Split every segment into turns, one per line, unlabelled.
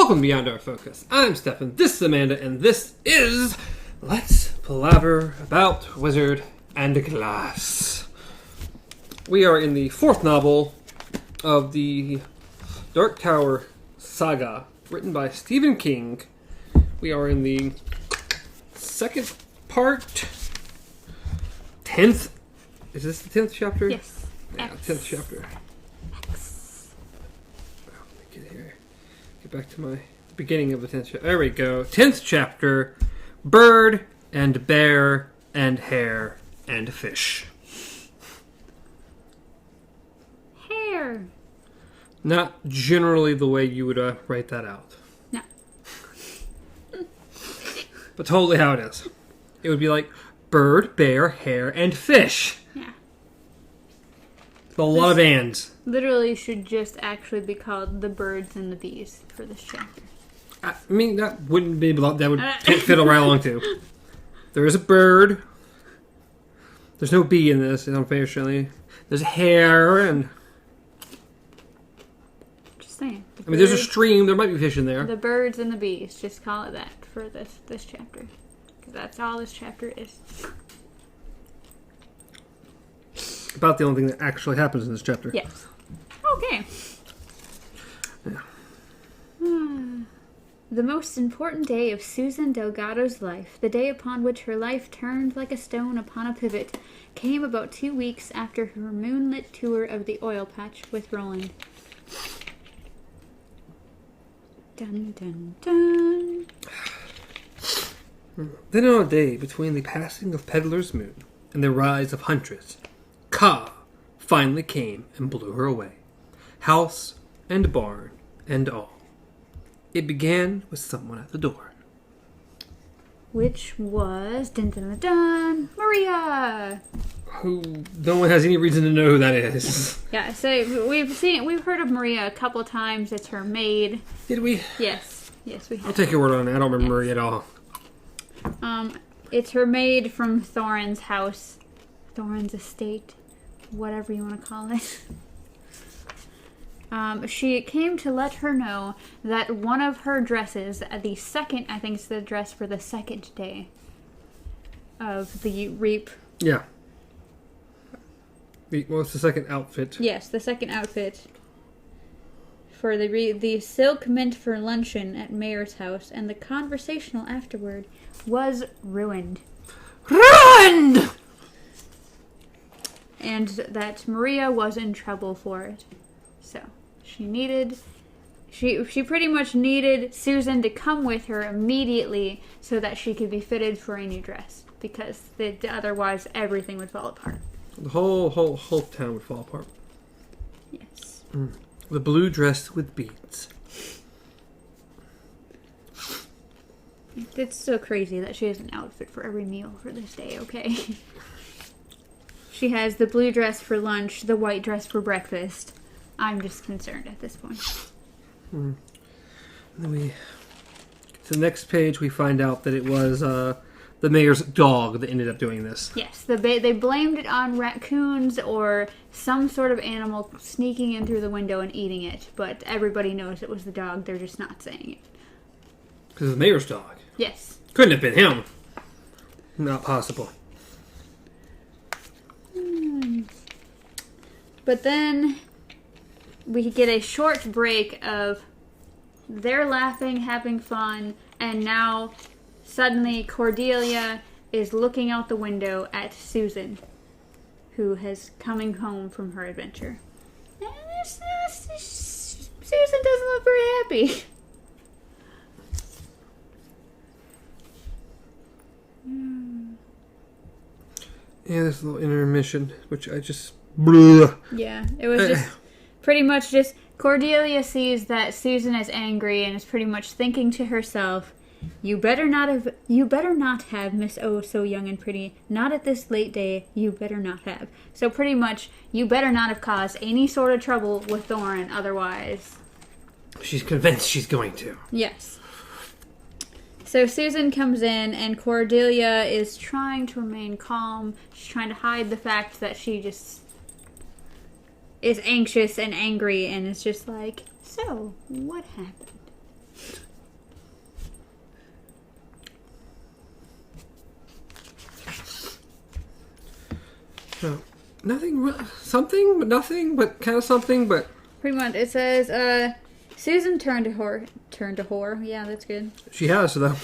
Welcome to Beyond Our Focus. I'm Stefan, this is Amanda, and this is Let's Palaver About Wizard and Glass. We are in the fourth novel of the Dark Tower saga, written by Stephen King. We are in the second part, 10th. Is this the 10th chapter?
Yes.
Yeah, 10th chapter. Get back to my beginning of the 10th chapter. There we go. 10th chapter. Bird and bear and hare and fish.
Hare.
Not generally the way you would write that out.
No.
But totally how it is. It would be like bird, bear, hare, and fish.
Yeah.
A lot of ands.
Literally should just actually be called The Birds and the Bees for this chapter.
I mean, that wouldn't be... That would fiddle right along, too. There is a bird. There's no bee in this, unfortunately. There's a hare, and...
Just saying.
I mean, there's a stream. There might be fish in there.
The Birds and the Bees. Just call it that for this chapter. Because that's all this chapter is.
About the only thing that actually happens in this chapter.
Yes. Okay.
Yeah.
The most important day of Susan Delgado's life, the day upon which her life turned like a stone upon a pivot, came about 2 weeks after her moonlit tour of the oil patch with Roland. Dun dun dun.
Then on a day between the passing of Peddler's Moon and the rise of Huntress, Ka finally came and blew her away. House and barn and all. It began with someone at the door.
Which was, dun dun dun dun, Maria!
Who no one has any reason to know who that is.
Yeah, so we've heard of Maria a couple times. It's her maid.
Did we?
Yes, we have.
I'll take your word on it. I don't remember Maria at all.
It's her maid from Thorin's house. Thorin's estate. Whatever you want to call it. She came to let her know that one of her dresses, the second, I think it's the dress for the second day of the reap.
Yeah. What's the second outfit?
Yes, the second outfit for the silk meant for luncheon at Mayor's house, and the conversational afterward was ruined.
Ruined!
And that Maria was in trouble for it. So, she pretty much needed Susan to come with her immediately so that she could be fitted for a new dress. Because otherwise everything would fall apart.
The whole town would fall apart.
Yes.
The blue dress with beads.
It's so crazy that she has an outfit for every meal for this day, okay? She has the blue dress for lunch, the white dress for breakfast. I'm just concerned at this point.
And then the next page we find out that it was the mayor's dog that ended up doing this.
Yes, they blamed it on raccoons or some sort of animal sneaking in through the window and eating it, but everybody knows it was the dog, they're just not saying it.
Because it's the mayor's dog.
Yes.
Couldn't have been him. Not possible.
But then we get a short break of they're laughing, having fun, and now suddenly Cordelia is looking out the window at Susan, who is coming home from her adventure. And Susan doesn't look very happy.
Yeah, this little intermission, which I just... Blah.
Yeah, it was just pretty much just Cordelia sees that Susan is angry and is pretty much thinking to herself, you better not have Miss O so young and pretty. Not at this late day, you better not have. So pretty much, you better not have caused any sort of trouble with Thorin, otherwise.
She's convinced she's going to.
Yes. So Susan comes in, and Cordelia is trying to remain calm. She's trying to hide the fact that she just is anxious and angry, and is just like, so, what happened?
No, nothing. Something, but nothing, but kind of something, but
Pretty much. It says, Susan turned to her. Yeah, that's good.
she has though.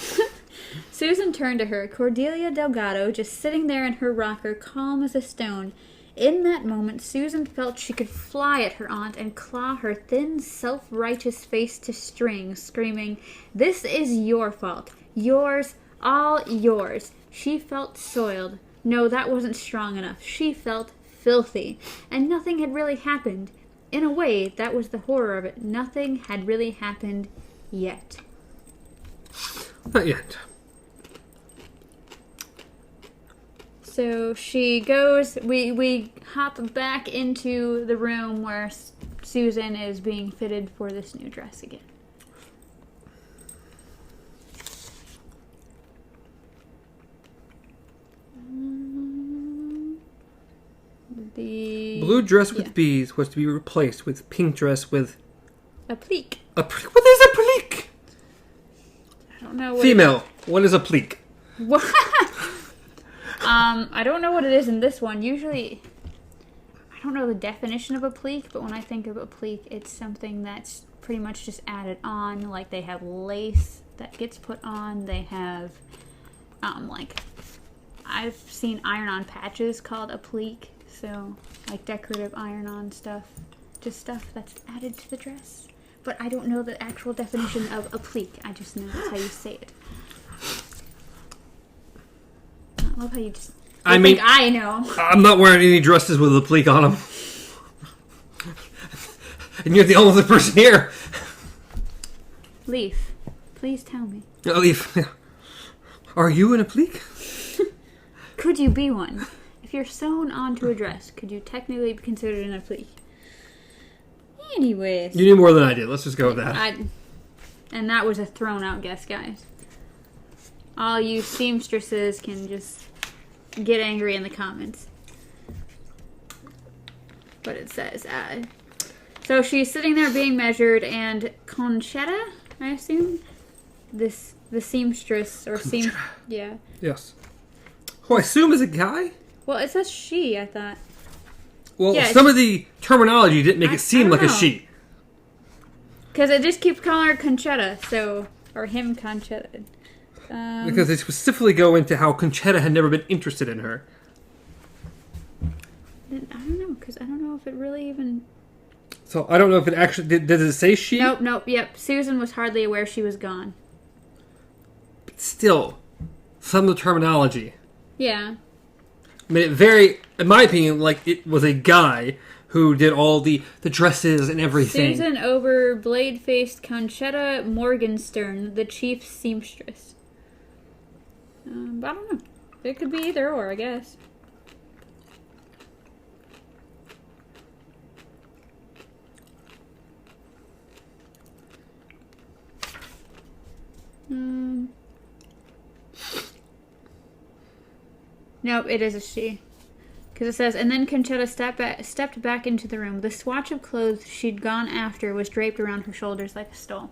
Susan turned to her, Cordelia Delgado, just sitting there in her rocker, calm as a stone. In that moment, Susan felt she could fly at her aunt and claw her thin, self-righteous face to strings, screaming, "This is your fault. Yours, all yours." She felt soiled. No, that wasn't strong enough. She felt filthy. And nothing had really happened. In a way, that was the horror of it. Nothing had really happened yet.
Not yet.
So she goes, we hop back into the room where Susan is being fitted for this new dress again. The
blue dress with bees was to be replaced with pink dress with
applique.
What is a plique?
I don't know.
Female. What is a plique?
What? I don't know what it is in this one. Usually, I don't know the definition of a plique, but when I think of a plique, it's something that's pretty much just added on. Like they have lace that gets put on. They have, like, I've seen iron-on patches called a plique. So, like decorative iron-on stuff. Just stuff that's added to the dress. But I don't know the actual definition of a plique. I just know that's how you say it. I love how you just... I mean, think I know.
I'm not wearing any dresses with a plique on them. And you're the only person here.
Leaf, please tell me.
Leaf, are you in a plique?
Could you be one? If you're sewn onto a dress, could you technically be considered an applique? Anyways.
You knew more than I did. Let's just go with that.
And that was a thrown out guess, guys. All you seamstresses can just get angry in the comments. But it says, so she's sitting there being measured, and Conchetta, I assume? The seamstress, or yeah.
Yes. Who I assume is a guy?
Well, it says she, I thought.
Well, yeah, some of the terminology didn't make it seem like a she.
Because it just keeps calling her Conchetta, so... Or him Conchetta.
Because they specifically go into how Conchetta had never been interested in her.
I don't know, because I don't know if it really even...
So, I don't know if it actually... Did it say she?
Nope, yep. Susan was hardly aware she was gone.
But still, some of the terminology...
Yeah.
made it very, in my opinion, like it was a guy who did all the dresses and everything.
Susan over blade-faced Conchetta Morgenstern, the chief seamstress. But I don't know. It could be either or, I guess. Nope, it is a she. Because it says, and then Conchetta stepped back into the room. The swatch of clothes she'd gone after was draped around her shoulders like a stole.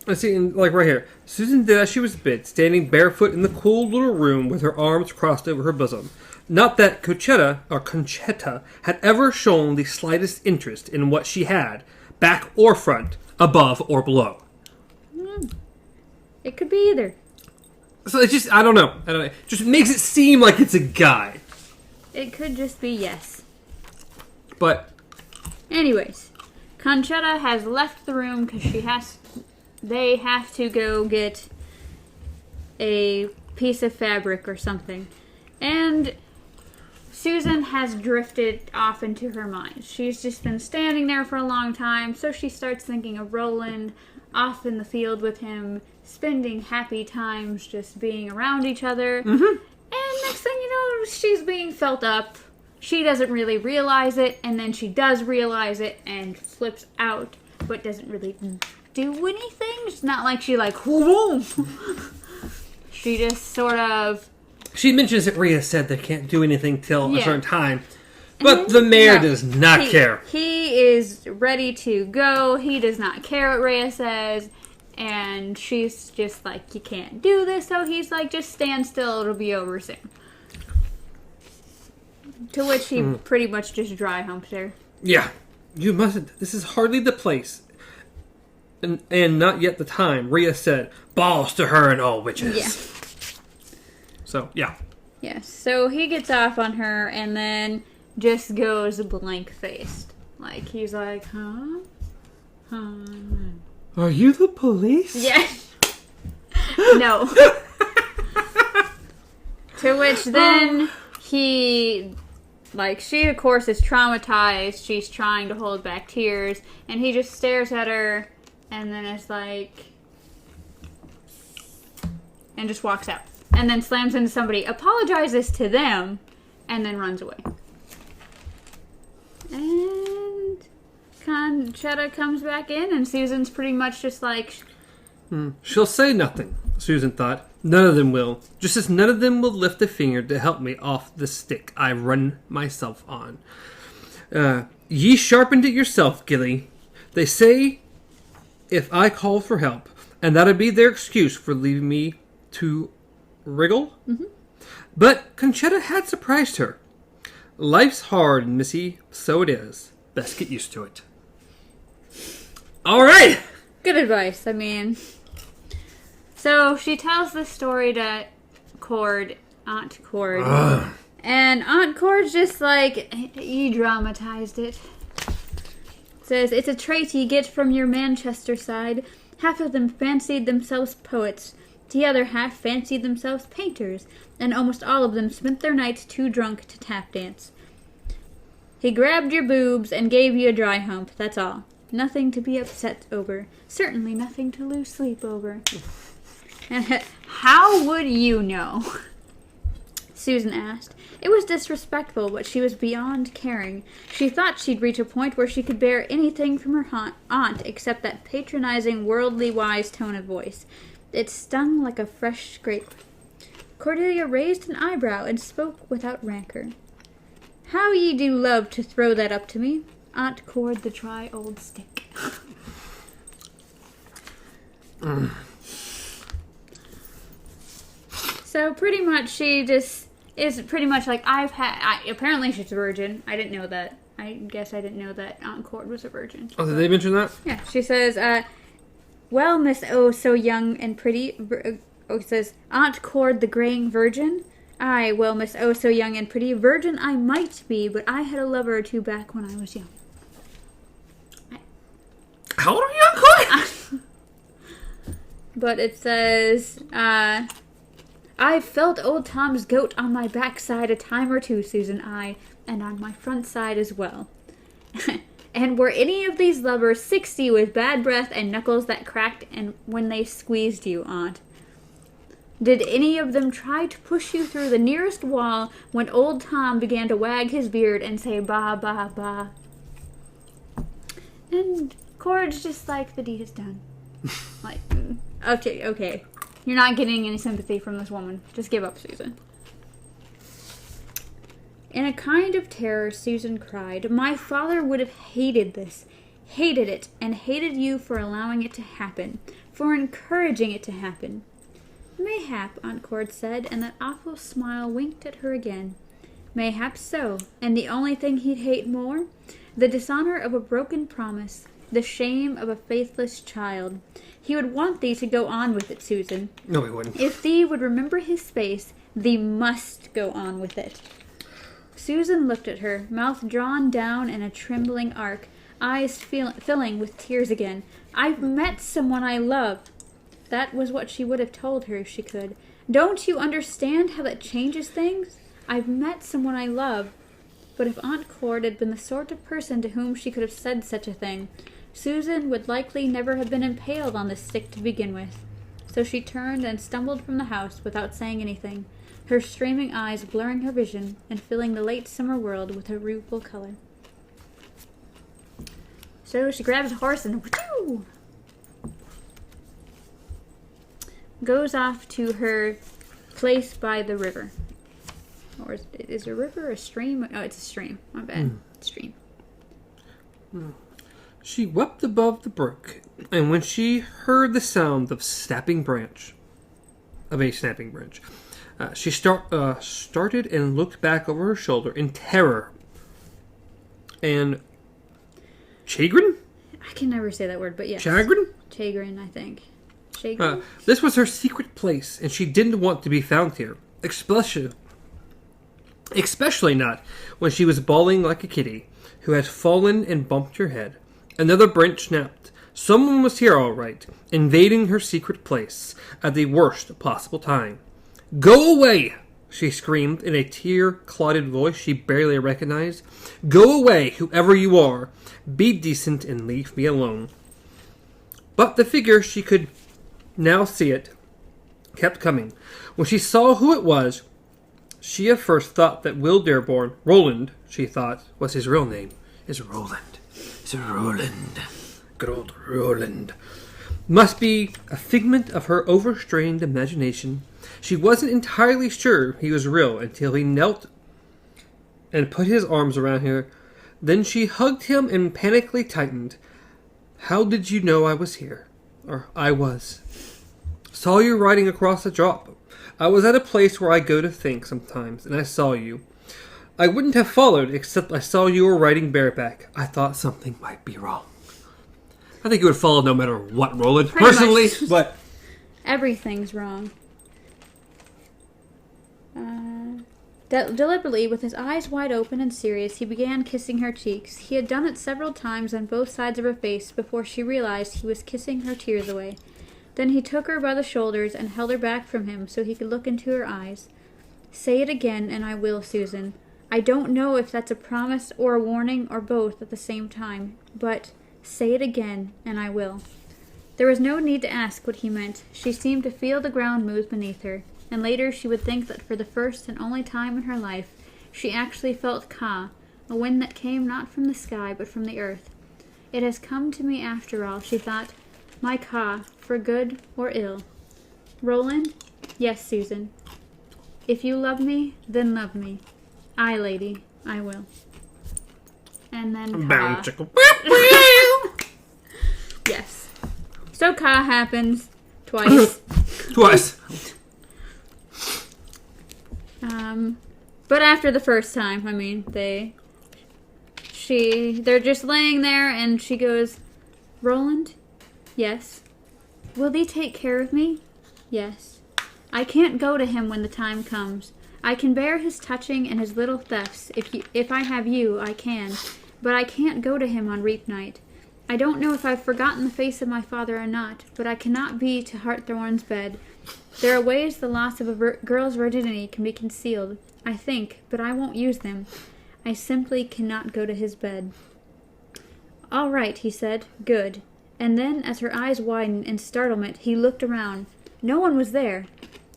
Let's see, like right here. Susan did as she was bid, standing barefoot in the cool little room with her arms crossed over her bosom. Not that Conchetta had ever shown the slightest interest in what she had, back or front, above or below.
It could be either.
So it's just, I don't know. It just makes it seem like it's a guy.
It could just be yes.
But...
Anyways, Conchetta has left the room because they have to go get a piece of fabric or something. And Susan has drifted off into her mind. She's just been standing there for a long time, so she starts thinking of Roland, off in the field with him, spending happy times just being around each other. Mm-hmm. And next thing you know, she's being felt up. She doesn't really realize it, and then she does realize it and flips out, but doesn't really do anything. It's not like she whoa. She just sort of...
She mentions that Rhea said they can't do anything till a certain time. But the mayor does not care.
He is ready to go. He does not care what Rhea says. And she's just like, you can't do this. So he's like, just stand still. It'll be over soon. To which he pretty much just dry humped her.
Yeah. You mustn't. This is hardly the place. And not yet the time. Rhea said, balls to her and all witches.
Yeah.
So, yeah.
Yes. So he gets off on her and then just goes blank-faced. Like, he's like, huh?
Are you the police?
Yeah. No. To which then he, like, she of course is traumatized. She's trying to hold back tears. And he just stares at her and then is like, and just walks out. And then slams into somebody, apologizes to them, and then runs away. And Conchetta comes back in, and Susan's pretty much just like...
She'll say nothing, Susan thought. None of them will. Just as none of them will lift a finger to help me off the stick I run myself on. Ye sharpened it yourself, Gilly. They say if I call for help, and that'd be their excuse for leaving me to wriggle. Mm-hmm. But Conchetta had surprised her. Life's hard, Missy, so it is. Best get used to it. All right.
Good advice. I mean, so she tells this story to Aunt Cord, and Aunt Cord's just like, you dramatized it. Says, it's a trait you get from your Manchester side. Half of them fancied themselves poets. The other half fancied themselves painters. And almost all of them spent their nights too drunk to tap dance. He grabbed your boobs and gave you a dry hump, that's all. Nothing to be upset over. Certainly nothing to lose sleep over. And how would you know? Susan asked. It was disrespectful, but she was beyond caring. She thought she'd reach a point where she could bear anything from her aunt except that patronizing, worldly wise tone of voice. It stung like a fresh scrape. Cordelia raised an eyebrow and spoke without rancor. How ye do love to throw that up to me, Aunt Cord the dry old stick. So pretty much she just is pretty much like, apparently she's a virgin. I didn't know that. I guess I didn't know that Aunt Cord was a virgin.
Oh, did they mention that?
Yeah, she says, well, Miss Oh So Young and Pretty, it says, Aunt Cord the graying virgin? Aye, well, Miss Oh So Young and Pretty, virgin I might be, but I had a lover or two back when I was young.
How old are you, Aunt Cord?
But it says, I've felt old Tom's goat on my backside a time or two, Susan, and on my front side as well. And were any of these lovers 60 with bad breath and knuckles that cracked and when they squeezed you, Aunt? Did any of them try to push you through the nearest wall when old Tom began to wag his beard and say, ba, ba, ba? And Cord's just like, the deed is done. Like, okay. You're not getting any sympathy from this woman. Just give up, Susan. In a kind of terror, Susan cried, my father would have hated this, hated it, and hated you for allowing it to happen, for encouraging it to happen. Mayhap, Aunt Cord said, and that awful smile winked at her again. Mayhap so, and the only thing he'd hate more? The dishonor of a broken promise, the shame of a faithless child. He would want thee to go on with it, Susan.
No, he wouldn't.
If thee would remember his face, thee must go on with it. Susan looked at her, mouth drawn down in a trembling arc, eyes filling with tears again. I've met someone I love. That was what she would have told her if she could. Don't you understand how that changes things? I've met someone I love. But if Aunt Cord had been the sort of person to whom she could have said such a thing, Susan would likely never have been impaled on this stick to begin with. So she turned and stumbled from the house without saying anything, her streaming eyes blurring her vision and filling the late summer world with a rueful color. So she grabs a horse and whoo, goes off to her place by the river. Or is it a river or a stream? Oh, it's a stream. My bad. Stream.
She wept above the brook And when she heard the sound of a snapping branch, she started and looked back over her shoulder in terror and chagrin?
I can never say that word, but yes.
Chagrin?
Chagrin, I think. Chagrin?
This was her secret place, and she didn't want to be found here. Especially not when she was bawling like a kitty who had fallen and bumped her head. Another branch snapped. Someone was here, all right, invading her secret place at the worst possible time. "Go away!" she screamed in a tear-clotted voice she barely recognized. "Go away, whoever you are. Be decent and leave me alone." But the figure, she could now see it, kept coming. When she saw who it was, she at first thought that Will Dearborn, Roland, she thought, was his real name. Is Roland. Good old Roland. Must be a figment of her overstrained imagination. She wasn't entirely sure he was real until he knelt and put his arms around her. Then she hugged him and panically tightened. "How did you know I was here?" Or, "I was." "Saw you riding across the drop. I was at a place where I go to think sometimes, and I saw you. I wouldn't have followed, except I saw you were riding bareback. I thought something might be wrong." I think you would follow no matter what, Roland.
Pretty
Personally,
much.
But
Everything's wrong. Deliberately, with his eyes wide open and serious, he began kissing her cheeks. He had done it several times on both sides of her face before she realized he was kissing her tears away. Then he took her by the shoulders and held her back from him so he could look into her eyes. "Say it again, and I will, Susan. I don't know if that's a promise or a warning or both at the same time, but say it again, and I will." There was no need to ask what he meant. She seemed to feel the ground move beneath her, and later she would think that for the first and only time in her life, she actually felt Ka, a wind that came not from the sky but from the earth. "It has come to me after all," she thought. "My Ka, for good or ill." "Roland?" "Yes, Susan." "If you love me, then love me." "Aye, lady, I will." And then Ka. Yes. So Ka happens twice.
twice.
But after the first time, I mean, they're just laying there, and she goes, "Roland?" "Yes." "Will thee take care of me?" "Yes." "I can't go to him when the time comes. I can bear his touching and his little thefts. If I have you, I can. But I can't go to him on reap night. I don't know if I've forgotten the face of my father or not, but I cannot be to Hartthorn's bed. There are ways the loss of a girl's virginity can be concealed, I think, but I won't use them. I simply cannot go to his bed." "All right," he said. "Good." And then, as her eyes widened in startlement, he looked around. No one was there.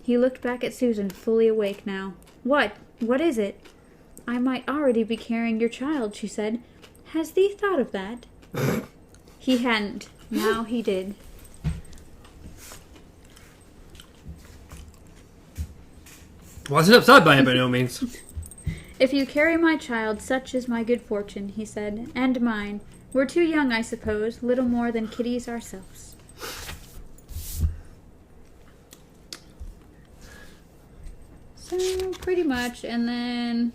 He looked back at Susan, fully awake now. What? What is it?" "I might already be carrying your child," she said. "Has thee thought of that?" He hadn't. Now he did.
Wasn't upset by it by no means.
"If you carry my child, such is my good fortune," he said, "and mine. We're too young, I suppose, little more than kiddies ourselves." So, pretty much, and then...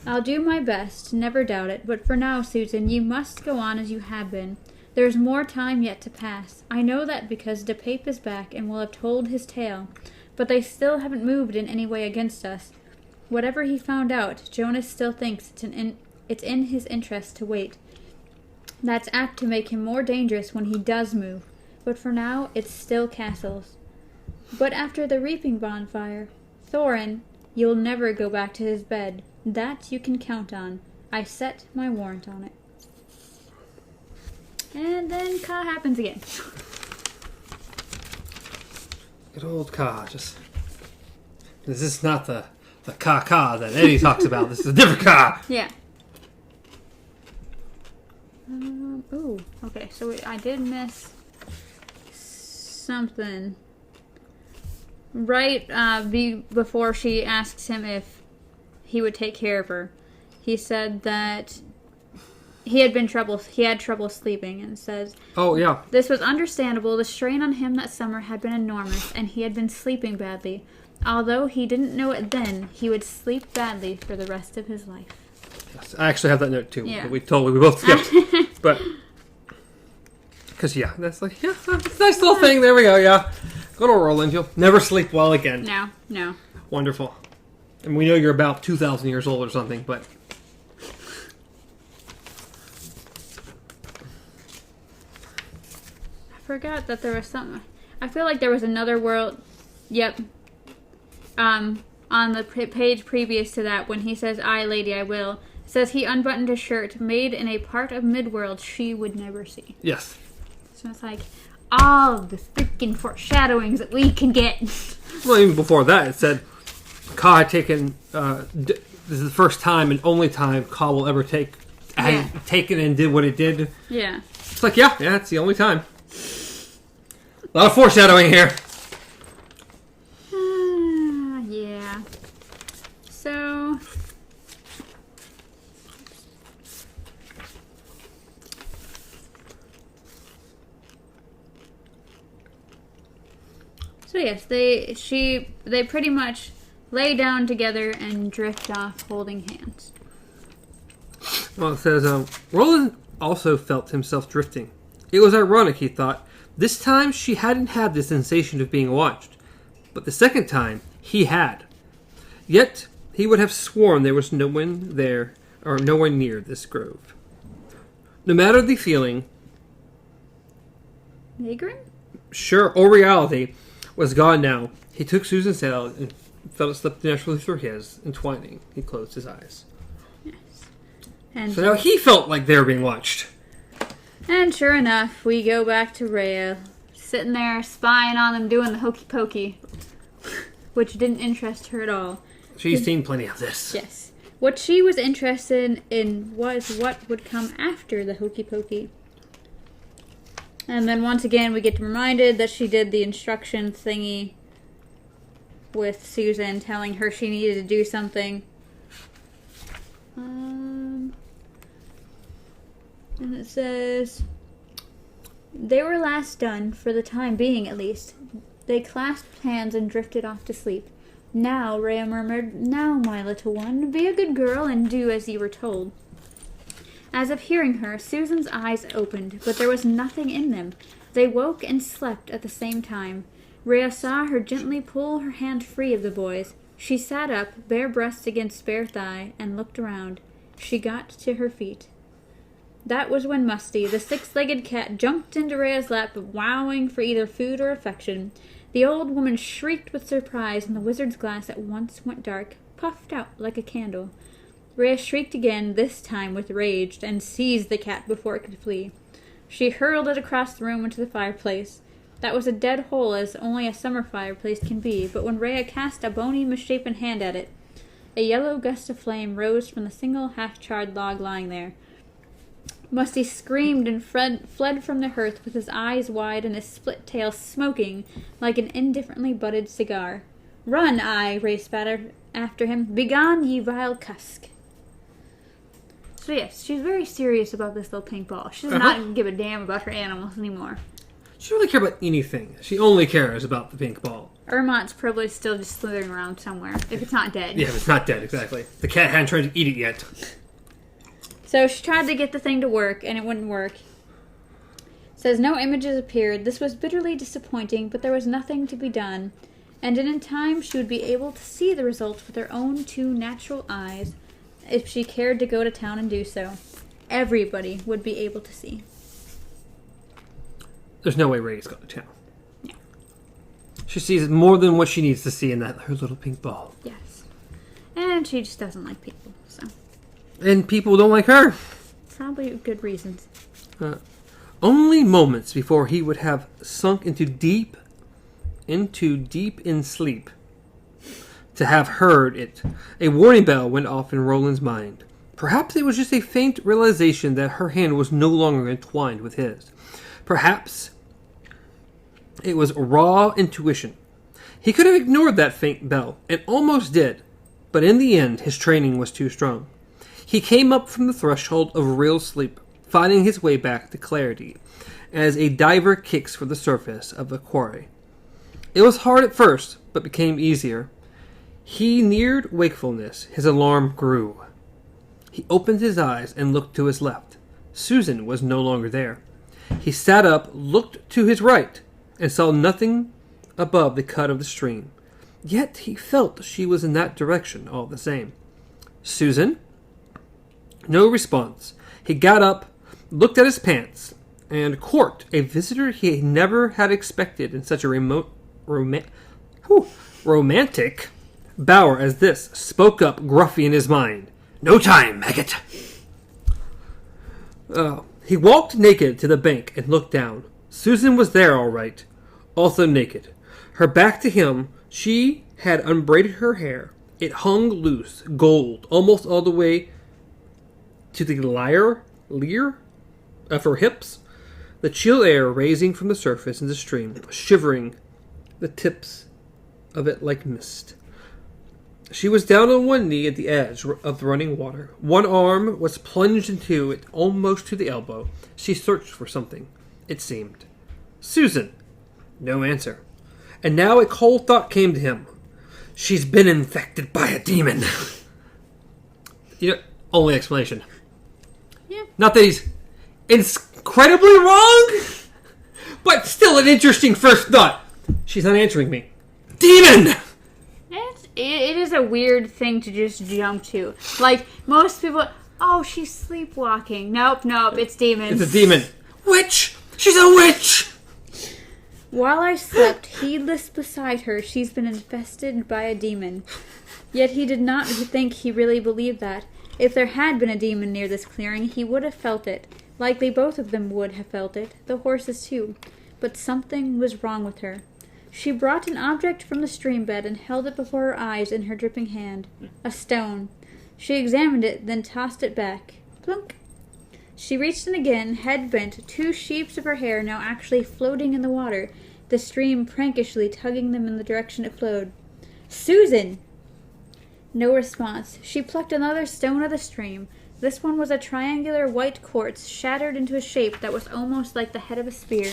"I'll do my best, never doubt it, but for now, Susan, you must go on as you have been. There's more time yet to pass. I know that because DePape is back and will have told his tale, but they still haven't moved in any way against us. Whatever he found out, Jonas still thinks it's in his interest to wait. That's apt to make him more dangerous when he does move, but for now it's still castles. But after the reaping bonfire, Thorin, you'll never go back to his bed. That you can count on. I set my warrant on it." And then Ka happens again.
Good old Ka. Just this is not the Ka that Eddie talks about. This is a different Ka.
Yeah. Ooh. Okay, so I did miss something. Right before she asks him if he would take care of her, he said that he had trouble sleeping, and says,
"Oh yeah,
this was understandable. The strain on him that summer had been enormous, and he had been sleeping badly. Although he didn't know it then, he would sleep badly for the rest of his life."
yes, I actually have that note too.
Yeah.
We both skipped, but because that's like it's a nice little thing. There we go. Yeah, go to Roland. You'll never sleep well again.
No.
Wonderful. And we know you're about 2,000 years old or something, but.
I forgot that there was something. I feel like there was another world. Yep. On the page previous to that, when he says, "I, lady, I will," says he unbuttoned a shirt made in a part of Midworld she would never see.
Yes.
So it's like all the freaking foreshadowings that we can get.
Well, even before that, it said Ka had taken. This is the first time and only time Ka will ever had taken and did what it did.
Yeah.
It's like it's the only time. A lot of foreshadowing here.
Yeah. So yes, they pretty much lay down together and drift off holding hands.
Well, it says, Roland also felt himself drifting. It was ironic, he thought. This time, she hadn't had the sensation of being watched. But the second time, he had. Yet, he would have sworn there was no one there, or no one near this grove. No matter the feeling...
Vagrin?
Sure, or reality, was gone now. He took Susan's hand and felt it slip naturally through his, entwining. He closed his eyes.
Yes. And
so now he felt like they were being watched.
And sure enough, we go back to Rhea, sitting there spying on them doing the hokey pokey, which didn't interest her at all.
She's seen plenty of this.
Yes. What she was interested in was what would come after the hokey pokey. And then once again, we get reminded that she did the instruction thingy with Susan, telling her she needed to do something. And it says, they were last done, for the time being at least. They clasped hands and drifted off to sleep. Now, Rhea murmured, "Now, my little one, be a good girl and do as you were told." As if hearing her, Susan's eyes opened, but there was nothing in them. They woke and slept at the same time. Rhea saw her gently pull her hand free of the boy's. She sat up, bare breast against bare thigh, and looked around. She got to her feet. That was when Musty, the six-legged cat, jumped into Rhea's lap, wowing for either food or affection. The old woman shrieked with surprise, and the wizard's glass at once went dark, puffed out like a candle. Rhea shrieked again, this time with rage, and seized the cat before it could flee. She hurled it across the room into the fireplace. That was a dead hole, as only a summer fireplace can be, but when Rhea cast a bony, misshapen hand at it, a yellow gust of flame rose from the single half-charred log lying there. Musty screamed and fled from the hearth with his eyes wide and his split tail smoking like an indifferently butted cigar. "Run, Rhea spat after him. Begone, ye vile cusk." So yes, she's very serious about this little pink ball. She does not give a damn about her animals anymore.
She doesn't really care about anything. She only cares about the pink ball.
Ermont's probably still just slithering around somewhere, if it's not dead.
Yeah, if it's not dead, exactly. The cat hadn't tried to eat it yet.
So she tried to get the thing to work, and it wouldn't work. Says no images appeared. This was bitterly disappointing, but there was nothing to be done. And in time she would be able to see the result with her own two natural eyes, if she cared to go to town and do so. Everybody would be able to see.
There's no way Ray's going to town.
No.
She sees more than what she needs to see in her little pink ball.
Yes. And she just doesn't like people, so.
And people don't like her.
Probably good reasons.
Only moments before he would have sunk into deep in sleep, to have heard it, a warning bell went off in Roland's mind. Perhaps it was just a faint realization that her hand was no longer entwined with his. Perhaps it was raw intuition. He could have ignored that faint bell, and almost did, but in the end his training was too strong. He came up from the threshold of real sleep, finding his way back to clarity, as a diver kicks for the surface of the quarry. It was hard at first, but became easier. He neared wakefulness. His alarm grew. He opened his eyes and looked to his left. Susan was no longer there. He sat up, looked to his right, and saw nothing above the cut of the stream. Yet he felt she was in that direction all the same. Susan? No response. He got up, looked at his pants, and Court, a visitor he never had expected in such a romantic bower as this, spoke up gruffy in his mind. No time, maggot! He walked naked to the bank and looked down. Susan was there all right, also naked. Her back to him, she had unbraided her hair. It hung loose, gold, almost all the way to the leer of her hips. The chill air raising from the surface in the stream, shivering the tips of it like mist. She was down on one knee at the edge of the running water. One arm was plunged into it almost to the elbow. She searched for something, it seemed. Susan! No answer. And now a cold thought came to him. She's been infected by a demon. Only explanation.
Yeah.
Not that he's incredibly wrong, but still an interesting first thought. She's not answering me. Demon!
It is a weird thing to just jump to. Like, most people, oh, she's sleepwalking. Nope, it's demons.
It's a demon. Witch! She's a witch!
While I slept, heedless beside her, she's been infested by a demon. Yet he did not think he really believed that. If there had been a demon near this clearing, he would have felt it. Likely both of them would have felt it, the horses too. But something was wrong with her. She brought an object from the stream bed and held it before her eyes in her dripping hand. A stone. She examined it, then tossed it back. Plunk. She reached in again, head bent, two sheaves of her hair now actually floating in the water, the stream prankishly tugging them in the direction it flowed. Susan! No response. She plucked another stone of the stream. This one was a triangular white quartz, shattered into a shape that was almost like the head of a spear.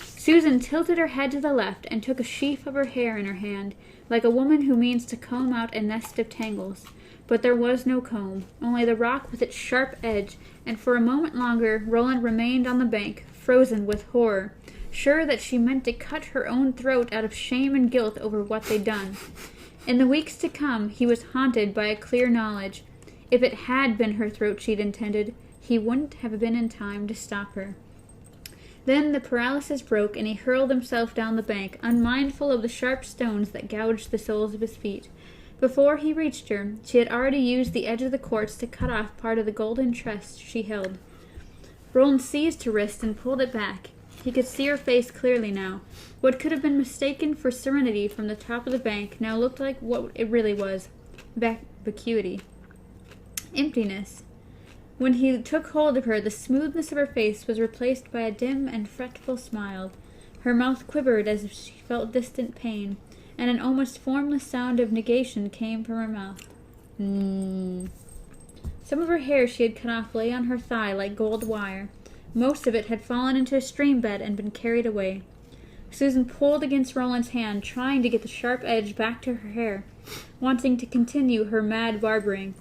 Susan tilted her head to the left and took a sheaf of her hair in her hand, like a woman who means to comb out a nest of tangles. But there was no comb, only the rock with its sharp edge, and for a moment longer Roland remained on the bank, frozen with horror, sure that she meant to cut her own throat out of shame and guilt over what they'd done. In the weeks to come, he was haunted by a clear knowledge. If it had been her throat she'd intended, he wouldn't have been in time to stop her. Then the paralysis broke, and he hurled himself down the bank, unmindful of the sharp stones that gouged the soles of his feet. Before he reached her, she had already used the edge of the quartz to cut off part of the golden tress she held. Roland seized her wrist and pulled it back. He could see her face clearly now. What could have been mistaken for serenity from the top of the bank now looked like what it really was. Vacuity. Emptiness. When he took hold of her, the smoothness of her face was replaced by a dim and fretful smile. Her mouth quivered as if she felt distant pain, and an almost formless sound of negation came from her mouth. Some of her hair she had cut off lay on her thigh like gold wire. Most of it had fallen into a stream bed and been carried away. Susan pulled against Roland's hand, trying to get the sharp edge back to her hair, wanting to continue her mad barbering.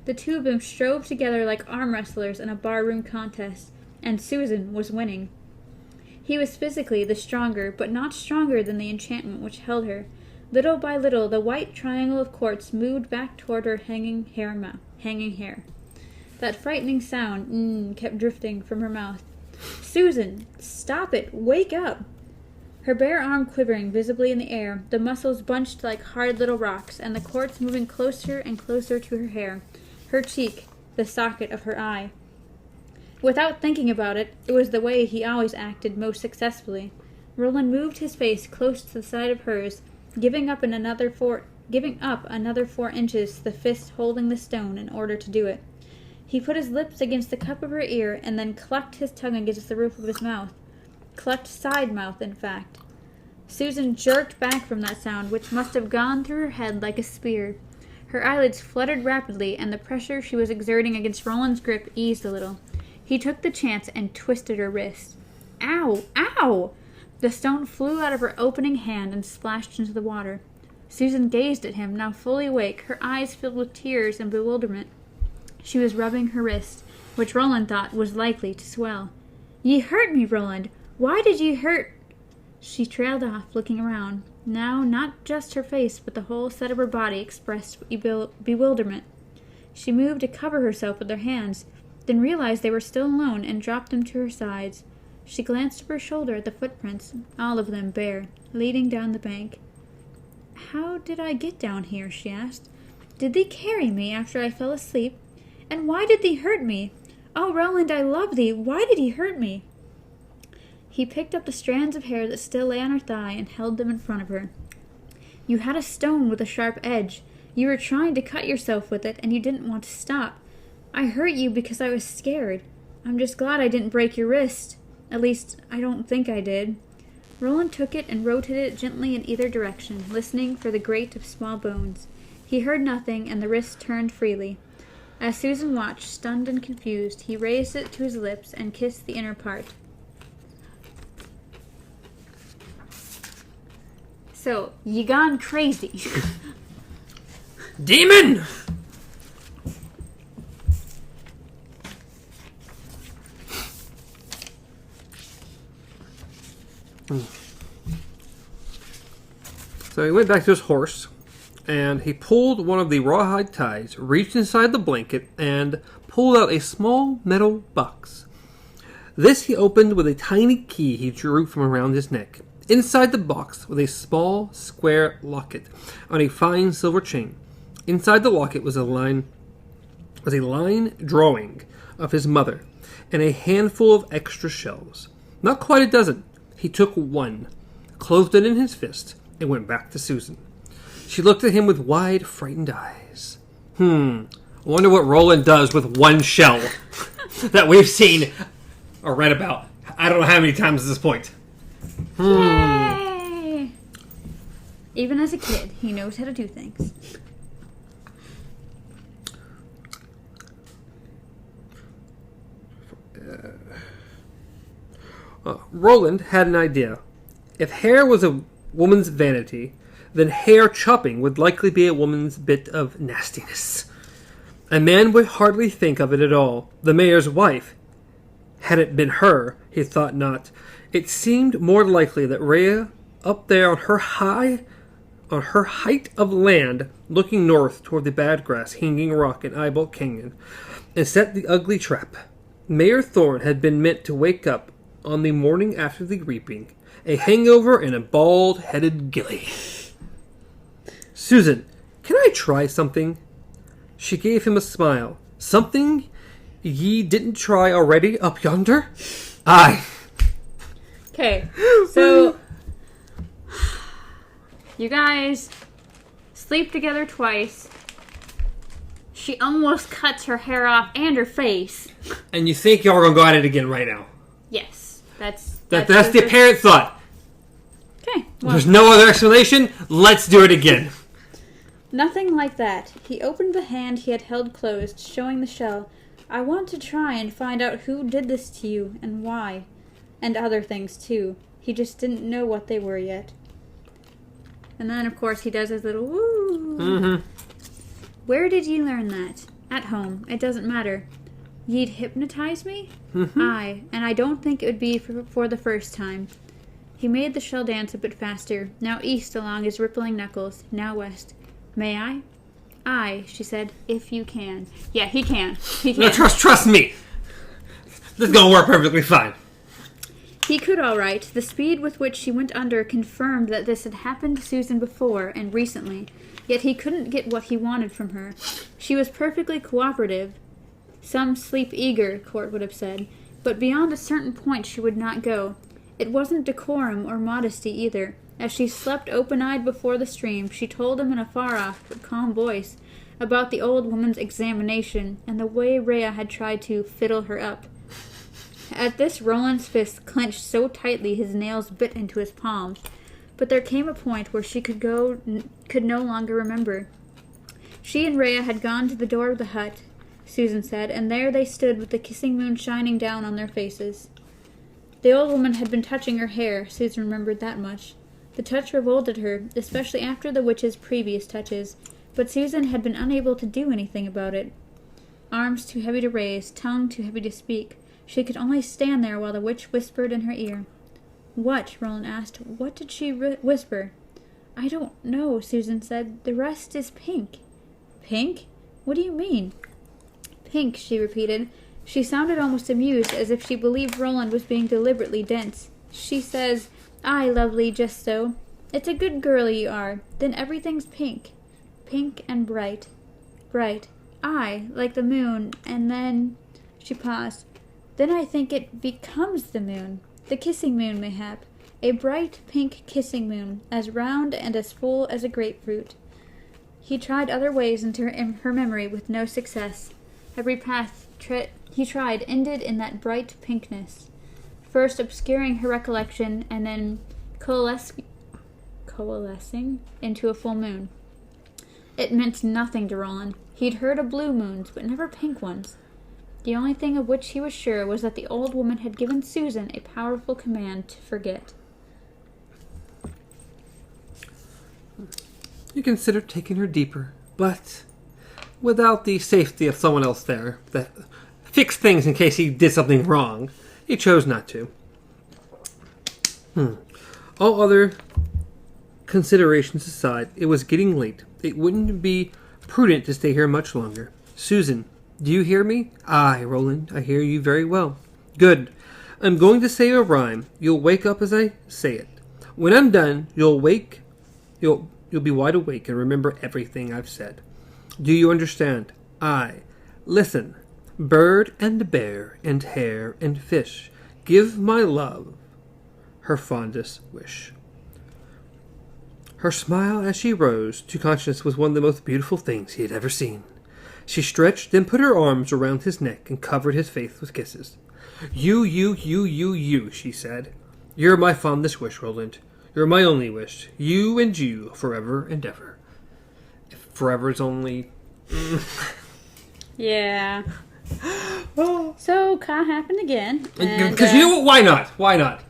The two of them strove together like arm wrestlers in a barroom contest, and Susan was winning. He was physically the stronger, but not stronger than the enchantment which held her. Little by little, the white triangle of quartz moved back toward her hanging hair. That frightening sound, kept drifting from her mouth. Susan! Stop it! Wake up! Her bare arm quivering visibly in the air, the muscles bunched like hard little rocks, and the quartz moving closer and closer to her hair. Her cheek, the socket of her eye. Without thinking about it, it was the way he always acted most successfully. Roland moved his face close to the side of hers, giving up another 4 inches to the fist holding the stone in order to do it. He put his lips against the cup of her ear and then clucked his tongue against the roof of his mouth. Clucked side mouth, in fact. Susan jerked back from that sound, which must have gone through her head like a spear. Her eyelids fluttered rapidly, and the pressure she was exerting against Roland's grip eased a little. He took the chance and twisted her wrist. Ow! Ow! The stone flew out of her opening hand and splashed into the water. Susan gazed at him, now fully awake, her eyes filled with tears and bewilderment. She was rubbing her wrist, which Roland thought was likely to swell. Ye hurt me, Roland! Why did ye hurt? She trailed off, looking around. Now not just her face, but the whole set of her body expressed bewilderment. She moved to cover herself with her hands, then realized they were still alone and dropped them to her sides. She glanced over her shoulder at the footprints, all of them bare, leading down the bank. How did I get down here? She asked. Did they carry me after I fell asleep? And why did they hurt me? Oh, Roland, I love thee. Why did he hurt me? He picked up the strands of hair that still lay on her thigh and held them in front of her. You had a stone with a sharp edge. You were trying to cut yourself with it, and you didn't want to stop. I hurt you because I was scared. I'm just glad I didn't break your wrist. At least, I don't think I did. Roland took it and rotated it gently in either direction, listening for the grate of small bones. He heard nothing, and the wrist turned freely. As Susan watched, stunned and confused, he raised it to his lips and kissed the inner part. So, you gone crazy.
Demon! So he went back to his horse, and he pulled one of the rawhide ties, reached inside the blanket, and pulled out a small metal box. This he opened with a tiny key he drew from around his neck. Inside the box was a small, square locket on a fine silver chain. Inside the locket was a line drawing of his mother, and a handful of extra shells. Not quite a dozen. He took one, closed it in his fist, and went back to Susan. She looked at him with wide, frightened eyes. I wonder what Roland does with one shell that we've seen or read about. I don't know how many times at this point.
Yay! Even as a kid, he knows how to do things.
Roland had an idea. If hair was a woman's vanity, then hair chopping would likely be a woman's bit of nastiness. A man would hardly think of it at all. The mayor's wife. Had it been her, he thought not. It seemed more likely that Rhea, up there on her height of land, looking north toward the Bad Grass, Hanging Rock, and Eyebolt Canyon, and set the ugly trap. Mayor Thorne had been meant to wake up on the morning after the reaping, a hangover and a bald-headed gilly. Susan, can I try something? She gave him a smile. Something ye didn't try already up yonder? Aye.
Okay, so you guys sleep together twice. She almost cuts her hair off and her face.
And you think y'all are going to go at it again right now?
Yes, that's
the apparent thought.
Okay. Well,
There's no other explanation. Let's do it again.
Nothing like that. He opened the hand he had held closed, showing the shell. I want to try and find out who did this to you and why. And other things, too. He just didn't know what they were yet. And then, of course, he does his little woo.
Mm-hmm.
Where did you learn that? At home. It doesn't matter. Ye'd hypnotize me?
Mm-hmm.
Aye, and I don't think it would be for the first time. He made the shell dance a bit faster, now east along his rippling knuckles, now west. May I? Aye, she said, if you can. Yeah, he can. He can.
No, trust me. This is going to work perfectly fine.
He could all right. The speed with which she went under confirmed that this had happened to Susan before and recently, yet he couldn't get what he wanted from her. She was perfectly cooperative. Some sleep-eager, Court would have said, but beyond a certain point she would not go. It wasn't decorum or modesty either. As she slept open-eyed before the stream, she told him in a far-off but calm voice about the old woman's examination and the way Rhea had tried to fiddle her up. At this, Roland's fist clenched so tightly his nails bit into his palms. But there came a point where she could no longer remember. She and Rhea had gone to the door of the hut, Susan said, and there they stood with the kissing moon shining down on their faces. The old woman had been touching her hair, Susan remembered that much. The touch revolted her, especially after the witch's previous touches, but Susan had been unable to do anything about it. Arms too heavy to raise, tongue too heavy to speak. She could only stand there while the witch whispered in her ear. What? Roland asked. What did she whisper? I don't know, Susan said. The rest is pink. Pink? What do you mean? Pink, she repeated. She sounded almost amused, as if she believed Roland was being deliberately dense. She says, Aye, lovely, just so. It's a good girl you are. Then everything's pink. Pink and bright. Bright. Aye, like the moon, and then... She paused. Then I think it becomes the moon. The kissing moon, mayhap. A bright pink kissing moon, as round and as full as a grapefruit. He tried other ways into her memory with no success. Every path he tried ended in that bright pinkness, first obscuring her recollection and then coalescing into a full moon. It meant nothing to Roland. He'd heard of blue moons, but never pink ones. The only thing of which he was sure was that the old woman had given Susan a powerful command to forget.
You considered taking her deeper, but without the safety of someone else there that fixed things in case he did something wrong, he chose not to. All other considerations aside, it was getting late. It wouldn't be prudent to stay here much longer. Susan, do you hear me? Aye, Roland, I hear you very well. Good. I'm going to say a rhyme. You'll wake up as I say it. When I'm done, you'll be wide awake and remember everything I've said. Do you understand? Aye. Listen. Bird and bear and hare and fish, give my love her fondest wish. Her smile as she rose to consciousness was one of the most beautiful things he had ever seen. She stretched, then put her arms around his neck and covered his face with kisses. You, she said. You're my fondest wish, Roland. You're my only wish. You and you, forever and ever. If forever is only...
Yeah. So, Ka happened again.
Because you know what? Why not? Why not?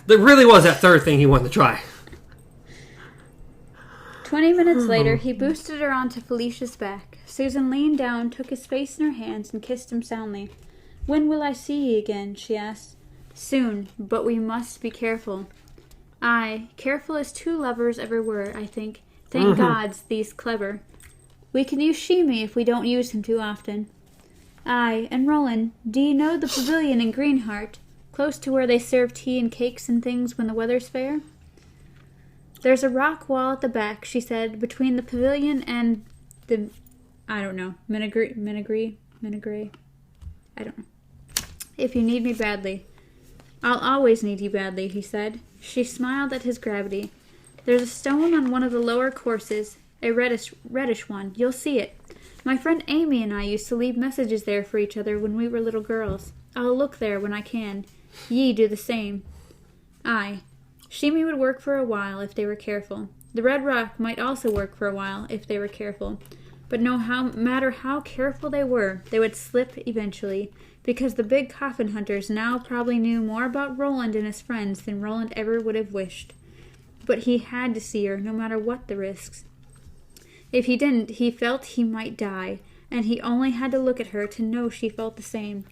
There really was that third thing he wanted to try.
20 minutes later, he boosted her onto Felicia's back. Susan leaned down, took his face in her hands, and kissed him soundly. When will I see ye again? She asked. Soon, but we must be careful. Aye, careful as two lovers ever were, I think. Thank God's these clever. We can use Shimi if we don't use him too often. Aye, and Roland, do you know the pavilion in Greenheart, close to where they serve tea and cakes and things when the weather's fair? There's a rock wall at the back, she said, between the pavilion and the... I don't know. Minagre? I don't know. If you need me badly. I'll always need you badly, he said. She smiled at his gravity. There's a stone on one of the lower courses, a reddish one. You'll see it. My friend Amy and I used to leave messages there for each other when we were little girls. I'll look there when I can. Ye do the same. Aye. Shimi would work for a while if they were careful. The Red Rock might also work for a while if they were careful. But no matter how careful they were, they would slip eventually, because the big coffin hunters now probably knew more about Roland and his friends than Roland ever would have wished. But he had to see her, no matter what the risks. If he didn't, he felt he might die, and he only had to look at her to know she felt the same.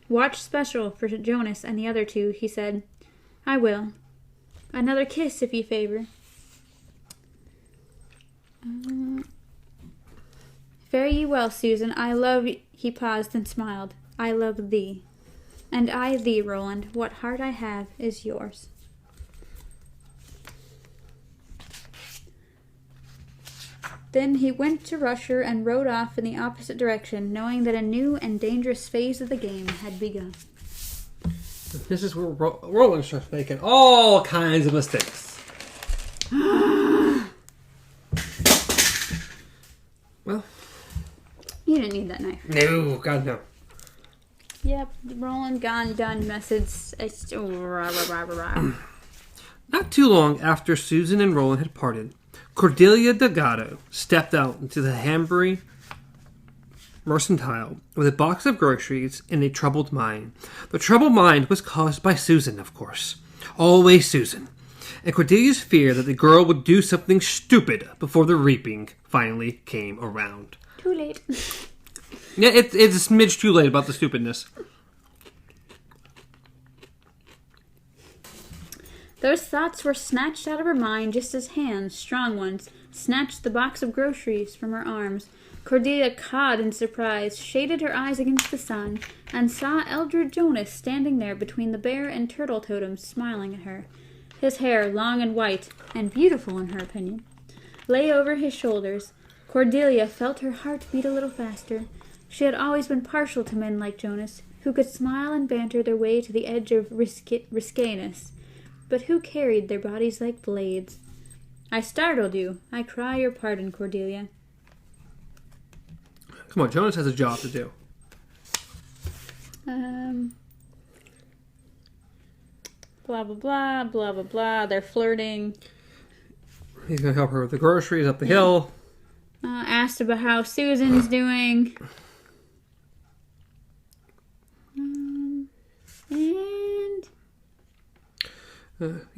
Watch special for Jonas and the other two, he said. I will. Another kiss, if you favor. Fare ye well, Susan. I love... He paused and smiled. I love thee. And I thee, Roland. What heart I have is yours. Then he went to Rusher and rode off in the opposite direction, knowing that a new and dangerous phase of the game had begun.
This is where Roland starts making all kinds of mistakes. Well,
you didn't need that knife.
No, God, no.
Yep, Roland gone, done, message.
Not too long after Susan and Roland had parted, Cordelia Delgado stepped out into the Hambury Mercantile with a box of groceries and a troubled mind. The troubled mind was caused by Susan, of course. Always Susan. And Cordelia's fear that the girl would do something stupid before the reaping finally came around.
Too late.
Yeah, it's a smidge too late about the stupidness.
Those thoughts were snatched out of her mind just as hands, strong ones, snatched the box of groceries from her arms. Cordelia cawed in surprise, shaded her eyes against the sun, and saw Eldred Jonas standing there between the bear and turtle totems, smiling at her. His hair, long and white, and beautiful in her opinion, lay over his shoulders. Cordelia felt her heart beat a little faster. She had always been partial to men like Jonas, who could smile and banter their way to the edge of risqueness, but who carried their bodies like blades. I startled you. I cry your pardon, Cordelia.
Come on, Jonas has a job to do.
Blah, blah, blah, blah, blah, blah. They're flirting.
He's going to help her with the groceries up the hill.
Asked about how Susan's doing. And...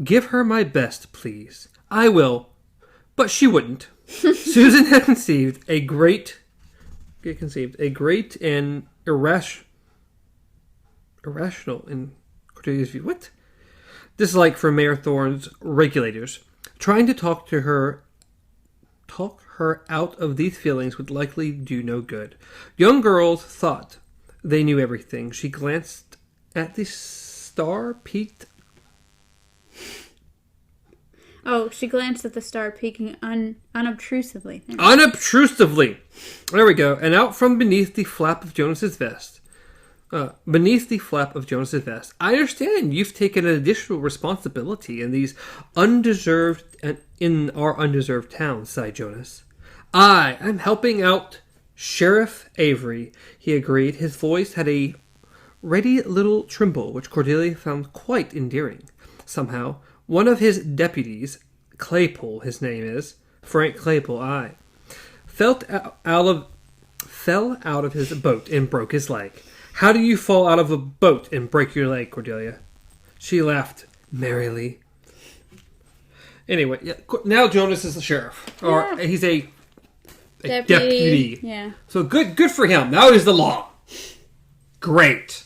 Give her my best, please. I will. But she wouldn't. Susan had conceived a great and irrational in Cordelia's view. What? Dislike for Mayor Thorne's regulators. Trying to talk her out of these feelings would likely do no good. Young girls thought they knew everything. She glanced at the star peaked.
Oh, she glanced at the star peeking unobtrusively.
Unobtrusively! There we go. And out from beneath the flap of Jonas's vest. I understand you've taken an additional responsibility in our undeserved town, sighed Jonas. I'm helping out Sheriff Avery, he agreed. His voice had a ready little tremble, which Cordelia found quite endearing. Somehow, one of his deputies, Claypole, his name is, Frank Claypole, fell out of his boat and broke his leg. How do you fall out of a boat and break your leg, Cordelia? She laughed merrily. Anyway, yeah, now Jonas is the sheriff. Or he's a deputy.
Yeah.
So good for him. Now he's the law. Great.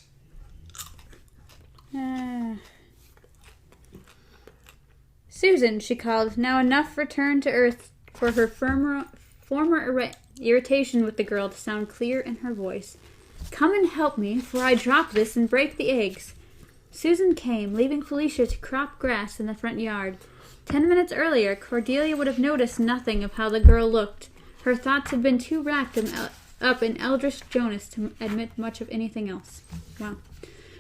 Susan, she called. Now enough returned to earth for her former irritation with the girl to sound clear in her voice. Come and help me, for I drop this and break the eggs. Susan came, leaving Felicia to crop grass in the front yard. 10 minutes earlier, Cordelia would have noticed nothing of how the girl looked. Her thoughts had been too wrapped up in Eldridge Jonas to admit much of anything else. Wow.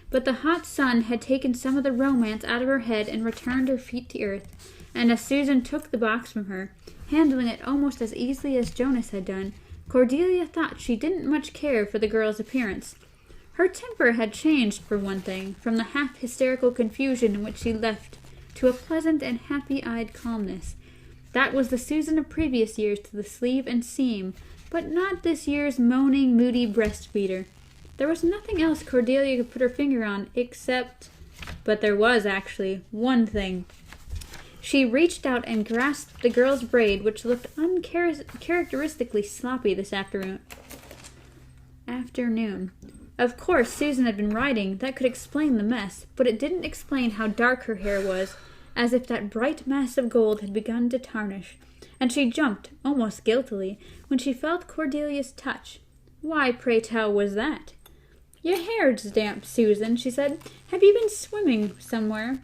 But the hot sun had taken some of the romance out of her head and returned her feet to earth. And as Susan took the box from her, handling it almost as easily as Jonas had done, Cordelia thought she didn't much care for the girl's appearance. Her temper had changed, for one thing, from the half-hysterical confusion in which she left to a pleasant and happy-eyed calmness. That was the Susan of previous years to the sleeve and seam, but not this year's moaning, moody breastfeeder. There was nothing else Cordelia could put her finger on except... But there was, actually, one thing. She reached out and grasped the girl's braid, which looked uncharacteristically sloppy this afternoon. Of course, Susan had been writing. That could explain the mess, but it didn't explain how dark her hair was, as if that bright mass of gold had begun to tarnish. And she jumped, almost guiltily, when she felt Cordelia's touch. Why, pray tell, was that? Your hair's damp, Susan, she said. Have you been swimming somewhere?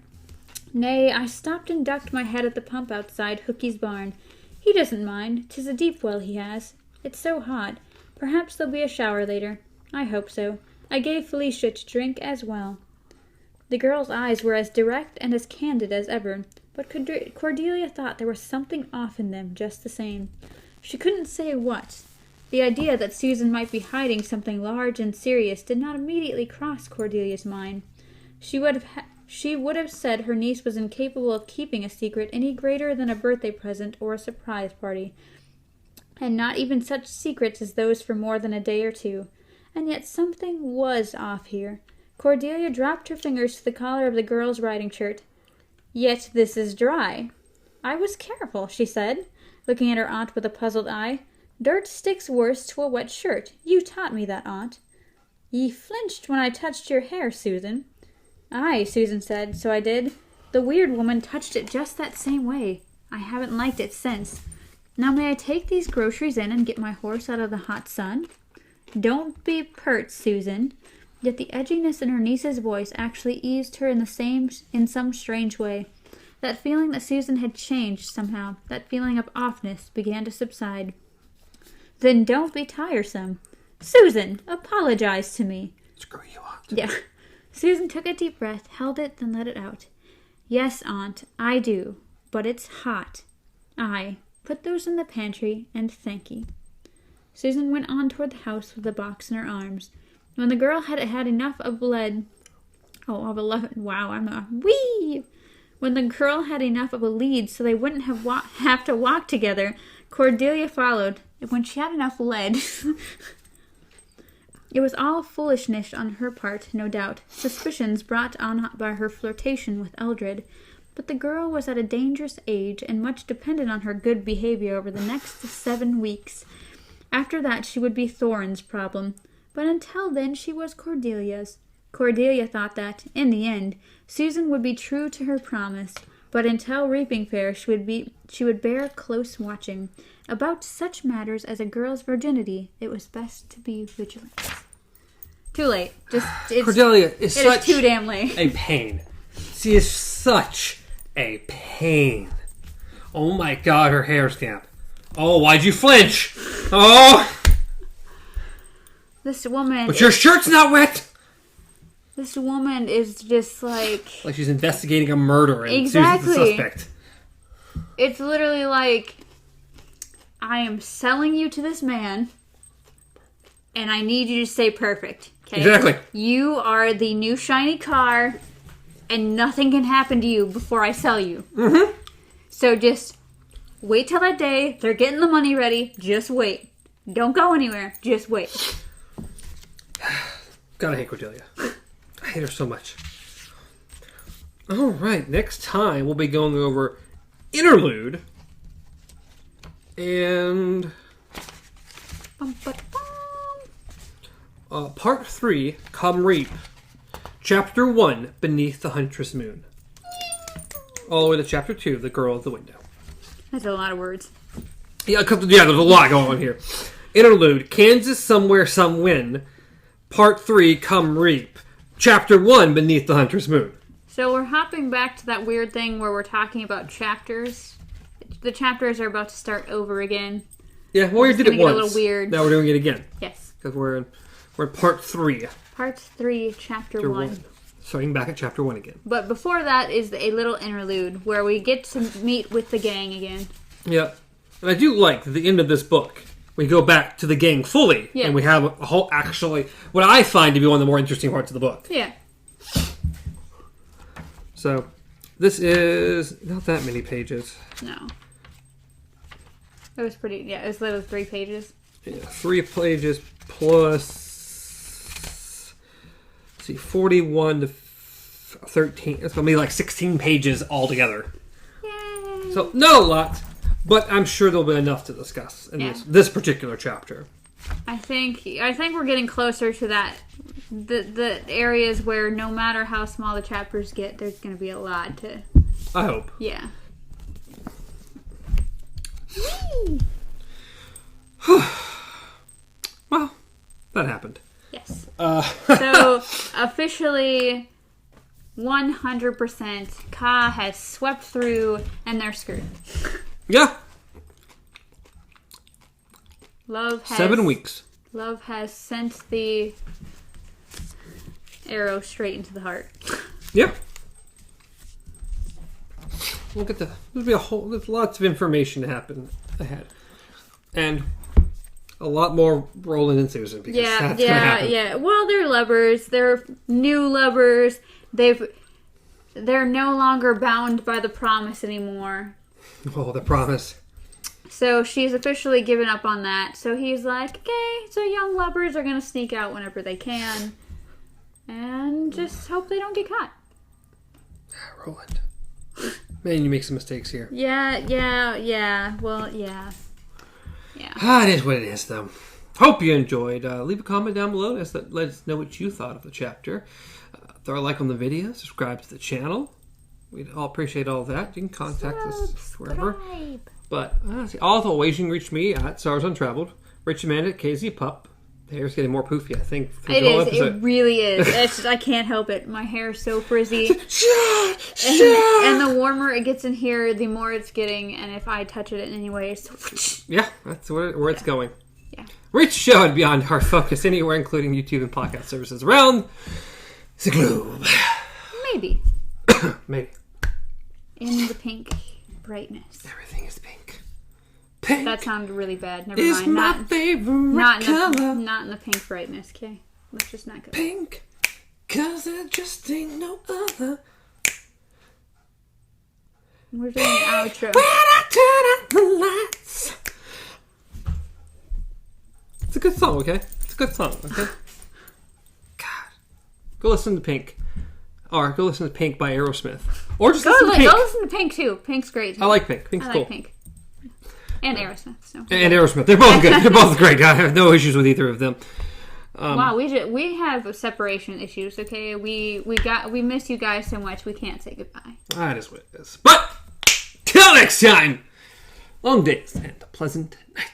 Nay, I stopped and ducked my head at the pump outside Hookie's barn. He doesn't mind. 'Tis a deep well he has. It's so hot. Perhaps there'll be a shower later. I hope so. I gave Felicia to drink as well. The girl's eyes were as direct and as candid as ever, but Cordelia thought there was something off in them just the same. She couldn't say what. The idea that Susan might be hiding something large and serious did not immediately cross Cordelia's mind. She would she would have said her niece was incapable of keeping a secret any greater than a birthday present or a surprise party, and not even such secrets as those for more than a day or two. And yet something was off here. Cordelia dropped her fingers to the collar of the girl's riding shirt. "Yet this is dry." "I was careful," she said, looking at her aunt with a puzzled eye. "Dirt sticks worse to a wet shirt. You taught me that, Aunt." "Ye flinched when I touched your hair, Susan." "Aye," Susan said, "so I did. The weird woman touched it just that same way. I haven't liked it since. Now may I take these groceries in and get my horse out of the hot sun?" "Don't be pert, Susan." Yet the edginess in her niece's voice actually eased her in some strange way. That feeling that Susan had changed somehow, that feeling of offness, began to subside. "Then don't be tiresome. Susan, apologize to me."
Screw you, Aunt.
Yeah. Susan took a deep breath, held it, then let it out. "Yes, Aunt, I do. But it's hot." "Aye. Put those in the pantry, and thank ye." Susan went on toward the house with the box in her arms. When the girl had had enough of lead... When the girl had enough of a lead so they wouldn't have to walk together, Cordelia followed. When she had enough lead... It was all foolishness on her part, no doubt, suspicions brought on by her flirtation with Eldred. But the girl was at a dangerous age, and much depended on her good behavior over the next 7 weeks. After that she would be Thorin's problem. But until then she was Cordelia's. Cordelia thought that, in the end, Susan would be true to her promise, but until reaping fair she would bear close watching. About such matters as a girl's virginity, it was best to be vigilant. Too late.
Cordelia is such
too damn late.
a pain. She is such a pain. Oh my God, her hair's damp. Oh, why'd you flinch? Oh!
This woman...
But your shirt's not wet!
This woman is just like
she's investigating a murder and
exactly.
Susan's the suspect.
It's literally like, I am selling you to this man, and I need you to stay perfect. Okay?
Exactly.
You are the new shiny car, and nothing can happen to you before I sell you.
Mm-hmm.
So just wait till that day. They're getting the money ready. Just wait. Don't go anywhere. Just wait.
Gotta hate Cordelia. I hate her so much. Alright, next time we'll be going over Interlude and Part 3, Come Reap. Chapter 1, Beneath the Huntress Moon. All the way to Chapter 2, The Girl at the Window.
That's a lot of words.
Yeah, there's a lot going on here. Interlude, Kansas Somewhere Some Win. Part 3, Come Reap. Chapter 1, Beneath the Huntress Moon.
So we're hopping back to that weird thing where we're talking about chapters. The chapters are about to start over again.
Yeah, well, we did it once.
A little weird.
Now we're doing it again.
Yes.
Because we're in Part 3.
Part 3, Chapter 1.
Starting back at Chapter 1 again.
But before that is a little interlude where we get to meet with the gang again.
Yeah. And I do like the end of this book. We go back to the gang fully, and we have a whole, actually, what I find to be one of the more interesting parts of the book.
Yeah.
So, this is not that many pages.
No. It was pretty, it was little 3 pages.
Yeah, 3 pages plus, let's see, 41 to 13. It's going to be like 16 pages altogether.
Yay!
So, not a lot. But I'm sure there'll be enough to discuss in this particular chapter.
I think we're getting closer to that. The areas where no matter how small the chapters get, there's going to be a lot to...
I hope.
Yeah.
Well, that happened.
Yes. So, officially, 100% Ka has swept through and they're screwed.
Yeah.
Love has
7 weeks.
Love has sent the arrow straight into the heart.
Yep. We'll get to. There's lots of information to happen ahead, and a lot more Roland and Susan. Because that's gonna happen.
Yeah. Well, they're lovers. They're new lovers. they're no longer bound by the promise anymore.
Oh, the promise.
So she's officially given up on that. So he's like, okay, so young lovers are going to sneak out whenever they can. And just hope they don't get caught.
Roland. Man, you make some mistakes here.
Yeah. Well, yeah.
It is what it is, though. Hope you enjoyed. Leave a comment down below. Let us know what you thought of the chapter. Throw a like on the video. Subscribe to the channel. We'd all appreciate all of that. You can contact us wherever. But all the ways you can reach me at Stars Untraveled. Rich Amanda at KZ Pup. The hair's getting more poofy, I think.
It is. Episode. It really is. It's just, I can't help it. My hair's so frizzy. And the warmer it gets in here, the more it's getting. And if I touch it in any way, it's...
Yeah, that's where it's going.
Yeah.
Reach show and beyond our focus anywhere, including YouTube and podcast services around the globe.
Maybe.
Maybe.
In the pink brightness.
Everything is pink. Pink.
That sounded really bad. Never
is
mind.
My favorite color.
Not in the pink brightness, okay? Let's just not go.
Pink. Cause there just ain't no other.
We're doing an outro.
When I turn out the lights. It's a good song, okay? It's a good song, okay? God. Go listen to Pink. Or go listen to Pink by Aerosmith. Or just listen to Pink.
Go listen to Pink, too. Pink's great, too.
I like Pink. Pink's cool.
I like Pink. And Aerosmith. So.
And Aerosmith. They're both good. They're both great. I have no issues with either of them.
Wow, we have separation issues, okay? We miss you guys so much, we can't say goodbye.
That is what it is. But, till next time, long days and a pleasant night.